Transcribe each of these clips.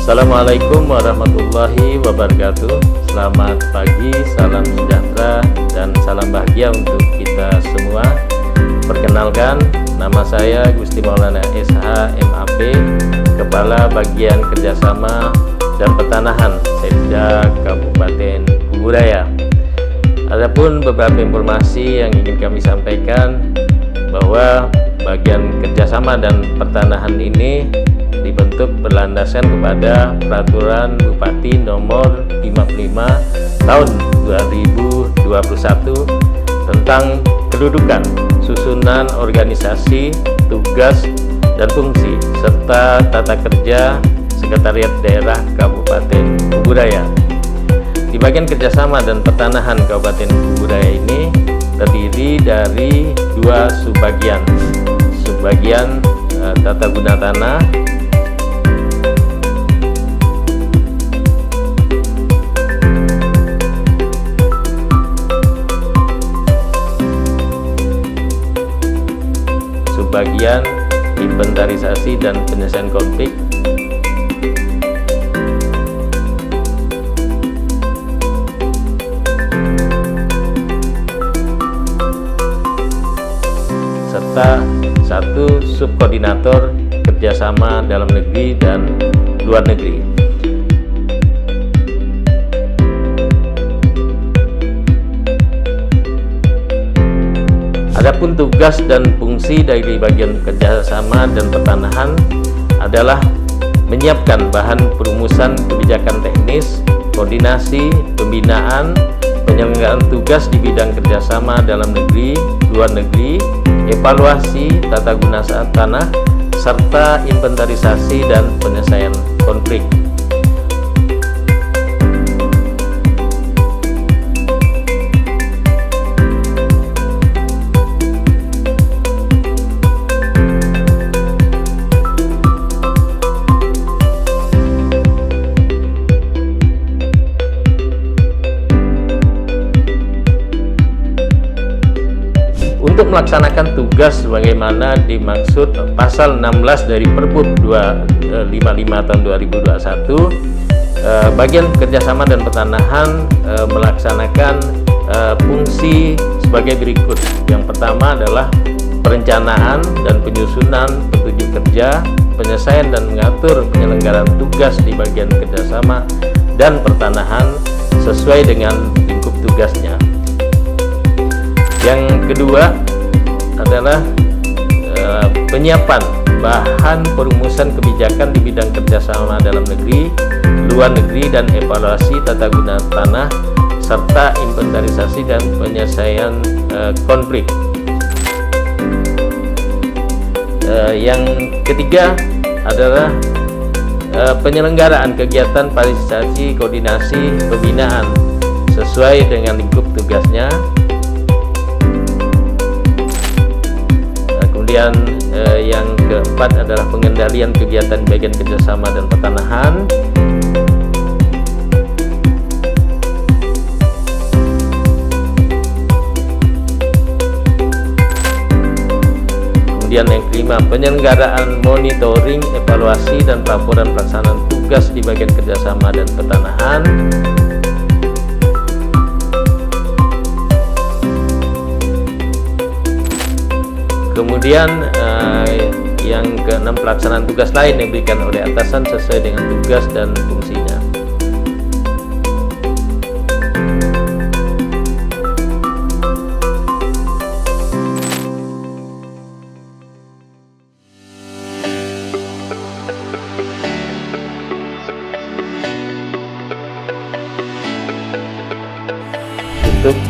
Assalamualaikum warahmatullahi wabarakatuh. Selamat pagi, salam sejahtera dan salam bahagia untuk kita semua. Perkenalkan, nama saya Gusti Maulana SH MAP, Kepala Bagian Kerjasama dan Pertanahan Setda Kabupaten Kuburaya. Adapun beberapa informasi yang ingin kami sampaikan, bahwa bagian kerjasama dan pertanahan ini dibentuk berlandaskan kepada Peraturan Bupati Nomor 55 Tahun 2021 tentang kedudukan, susunan organisasi, tugas dan fungsi serta tata kerja Sekretariat Daerah Kabupaten Kuburaya. Di bagian kerjasama dan pertanahan Kabupaten Kuburaya ini terdiri dari dua subbagian. Subbagian tata guna tanah bagian inventarisasi dan penyelesaian konflik, serta satu subkoordinator kerjasama dalam negeri dan luar negeri. Adapun tugas dan fungsi dari bagian kerjasama dan pertanahan adalah menyiapkan bahan perumusan kebijakan teknis, koordinasi, pembinaan, penyelenggaraan tugas di bidang kerjasama dalam negeri, luar negeri, evaluasi tata guna tanah, serta inventarisasi dan penyelesaian konflik. Untuk melaksanakan tugas sebagaimana dimaksud pasal 16 dari Perpub 255 tahun 2021, bagian kerjasama dan pertanahan melaksanakan fungsi sebagai berikut. Yang pertama adalah perencanaan dan penyusunan petunjuk kerja, penyelesaian dan mengatur penyelenggaraan tugas di bagian kerjasama dan pertanahan sesuai dengan lingkup tugasnya. Yang kedua adalah penyiapan bahan perumusan kebijakan di bidang kerjasama dalam negeri, luar negeri, dan evaluasi tata guna tanah serta inventarisasi dan penyelesaian konflik. Yang ketiga adalah penyelenggaraan kegiatan fasilitasi, koordinasi, pembinaan sesuai dengan lingkup tugasnya. Kemudian yang keempat adalah pengendalian kegiatan bagian kerjasama dan pertanahan. Kemudian yang kelima, penyelenggaraan monitoring, evaluasi, dan laporan pelaksanaan tugas di bagian kerjasama dan pertanahan. Kemudian yang keenam, pelaksanaan tugas lain yang diberikan oleh atasan sesuai dengan tugas dan fungsinya. Untuk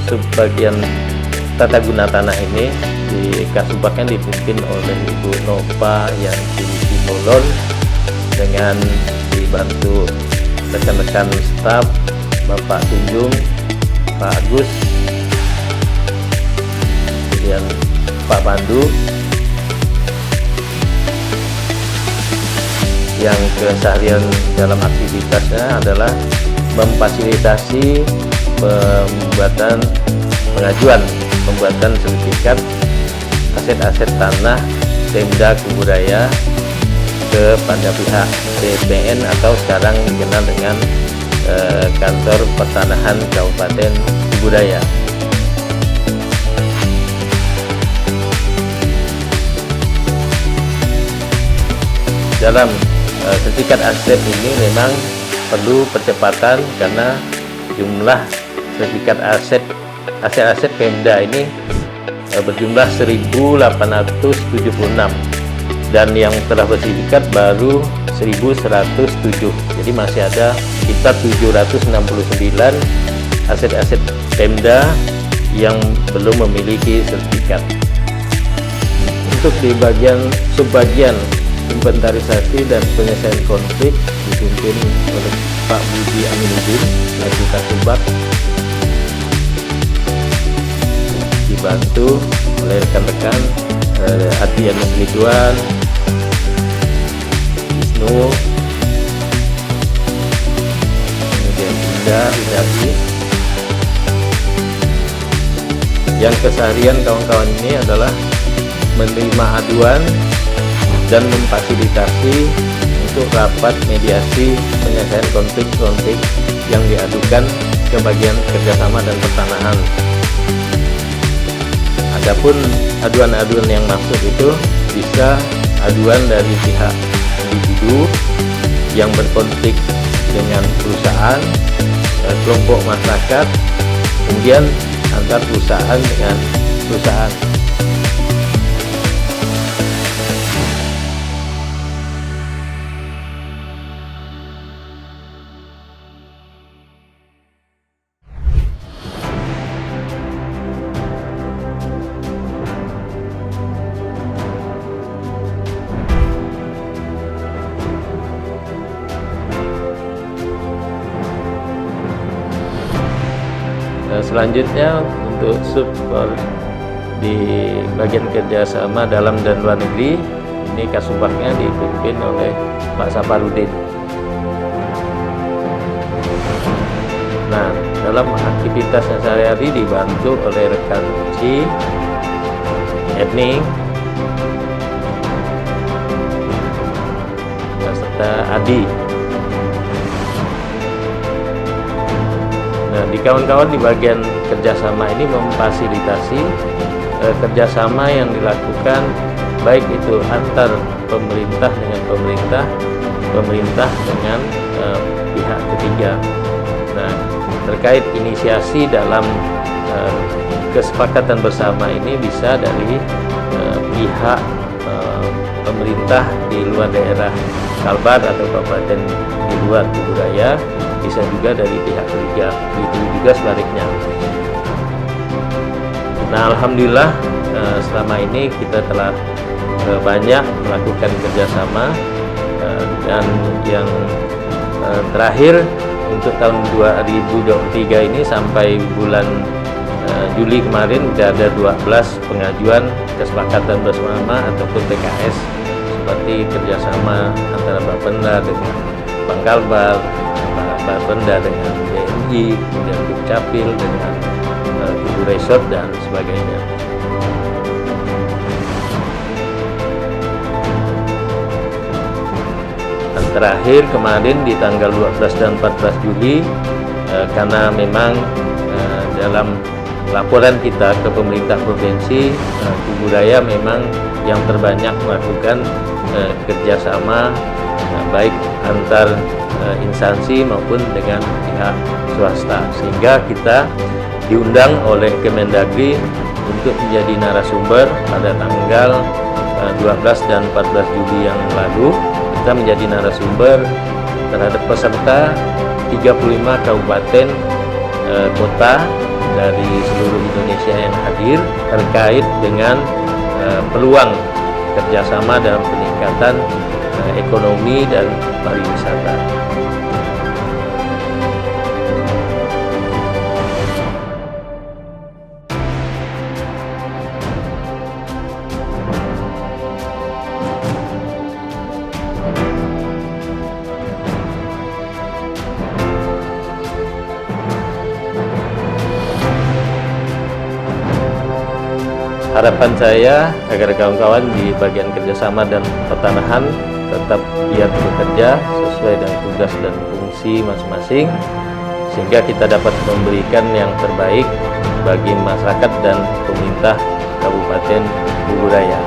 subbagian tata guna tanah ini di Kasubagnya dipimpin oleh Ibu Nova yang di Bolon dengan dibantu rekan-rekan staf Bapak Tunjung, Pak Agus, kemudian Pak Pandu yang keseharian dalam aktivitasnya adalah memfasilitasi pembuatan sertifikat aset-aset tanah Pemda Kuburaya kepada pihak BPN atau sekarang dikenal dengan Kantor Pertanahan Kabupaten Kuburaya. Dalam sertifikat aset ini memang perlu percepatan karena jumlah sertifikat aset Pemda ini berjumlah 1.876 dan yang telah bersertifikat baru 1.107. Jadi masih ada sekitar 769 aset-aset Pemda yang belum memiliki sertifikat. Untuk di subbagian inventarisasi dan penyelesaian konflik dipimpin oleh Pak Budi Aminuddin dari Kasubag, dibantu oleh rekan-rekan Adrian Ridwan, Wisnu, kemudian Indari. Yang keseharian kawan-kawan ini adalah menerima aduan dan memfasilitasi untuk rapat mediasi penyelesaian konflik-konflik yang diadukan ke bagian kerjasama dan pertanahan. Adapun aduan-aduan yang masuk itu bisa aduan dari pihak individu yang berkonflik dengan perusahaan, kelompok masyarakat, kemudian antar perusahaan dengan perusahaan. Selanjutnya untuk di bagian kerjasama dalam dan luar negeri, ini Kasubagnya dipimpin oleh Pak Saparudin. Nah, dalam aktivitasnya sehari-hari dibantu oleh rekan Ci, Etning, serta Adi. Nah, di kawan-kawan di bagian kerjasama ini memfasilitasi kerjasama yang dilakukan baik itu antar pemerintah dengan pemerintah dengan pihak ketiga. Nah, terkait inisiasi dalam kesepakatan bersama ini bisa dari pihak pemerintah di luar daerah Kalbar atau kabupaten di luar Kuburaya, bisa juga dari pihak ketiga, begitu juga sebaliknya. Nah, alhamdulillah selama ini kita telah banyak melakukan kerjasama dan yang terakhir untuk tahun 2023 ini sampai bulan Juli kemarin sudah ada 12 pengajuan kesepakatan bersama ataupun PKS seperti kerjasama antara Bapenda dengan Bank Kalbar, Bapenda dengan BNI, kemudian Dukcapil dengan Kubu Resort dan sebagainya. Dan terakhir kemarin di tanggal 12 dan 14 Juli karena memang dalam laporan kita ke pemerintah provinsi, Kuburaya memang yang terbanyak melakukan kerjasama baik antar instansi maupun dengan pihak swasta, sehingga kita diundang oleh Kemendagri untuk menjadi narasumber pada tanggal 12 dan 14 Juli yang lalu. Kita menjadi narasumber terhadap peserta 35 kabupaten kota dari seluruh Indonesia yang hadir terkait dengan peluang kerjasama dalam peningkatan ekonomi dan pariwisata. Harapan saya agar kawan-kawan di bagian kerjasama dan pertanahan tetap giat bekerja sesuai dengan tugas dan fungsi masing-masing, sehingga kita dapat memberikan yang terbaik bagi masyarakat dan pemerintah Kabupaten Kuburaya.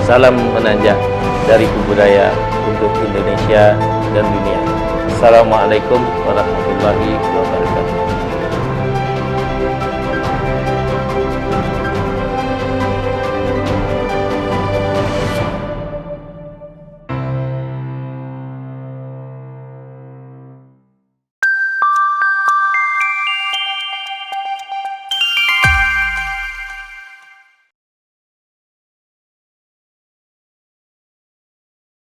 Salam menanjak dari Kuburaya untuk Indonesia dan dunia. Assalamualaikum warahmatullahi wabarakatuh.